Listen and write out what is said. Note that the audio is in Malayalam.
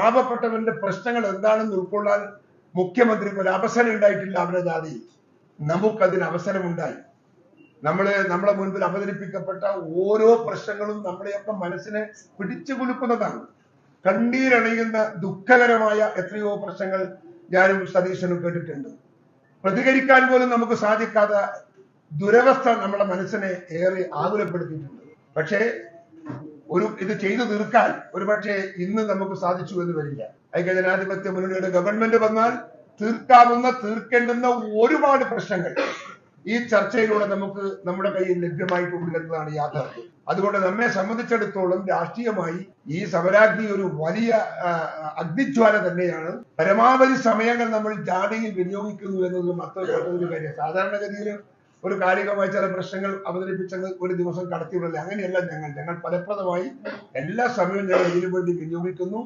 പാവപ്പെട്ടവന്റെ പ്രശ്നങ്ങൾ എന്താണെന്ന് ഉൾക്കൊള്ളാൻ മുഖ്യമന്ത്രിക്ക് ഒരു അവസരം ഉണ്ടായിട്ടില്ല. അവരുടെ ജാതിയിൽ നമുക്കതിന് അവസരമുണ്ടായി. നമ്മളെ മുൻപിൽ അവതരിപ്പിക്കപ്പെട്ട ഓരോ പ്രശ്നങ്ങളും നമ്മുടെയൊക്കെ മനസ്സിനെ പിടിച്ചു കുലുക്കുന്നതാണ്. കണ്ണീരണിയുന്ന ദുഃഖകരമായ എത്രയോ പ്രശ്നങ്ങൾ ഞാനും സതീശനും കേട്ടിട്ടുണ്ട്. പ്രതികരിക്കാൻ പോലും നമുക്ക് സാധിക്കാത്ത ദുരവസ്ഥ നമ്മുടെ മനസ്സിനെ ഏറെ ആകുലപ്പെടുത്തിയിട്ടുണ്ട്. പക്ഷേ ഇത് ചെയ്തു തീർക്കാൻ ഒരുപക്ഷെ ഇന്ന് നമുക്ക് സാധിച്ചു എന്ന് വരില്ല. ഐക്യജനാധിപത്യ മുന്നണിയുടെ ഗവൺമെന്റ് വന്നാൽ തീർക്കേണ്ടുന്ന ഒരുപാട് പ്രശ്നങ്ങൾ ഈ ചർച്ചയിലൂടെ നമുക്ക് നമ്മുടെ കയ്യിൽ ലഭ്യമായിട്ടുണ്ട് എന്നതാണ് യാഥാർത്ഥ്യം. അതുകൊണ്ട് നമ്മെ സംബന്ധിച്ചിടത്തോളം രാഷ്ട്രീയമായി ഈ സമരാഗ്നി ഒരു വലിയ അഗ്നിജ്വാല തന്നെയാണ്. പരമാവധി സമയങ്ങൾ നമ്മൾ ജാഥയിൽ വിനിയോഗിക്കുന്നു എന്നത് മറ്റൊരു കാര്യം. സാധാരണഗതിയിൽ ഒരു കാലികമായ ചില പ്രശ്നങ്ങൾ അവതരിപ്പിച്ചത് ഒരു ദിവസം കടത്തിവിടല്ലേ, അങ്ങനെയല്ല. ഞങ്ങൾ ഫലപ്രദമായി എല്ലാ സമയവും ഞങ്ങൾ ഇതിനു വേണ്ടി വിനിയോഗിക്കുന്നു.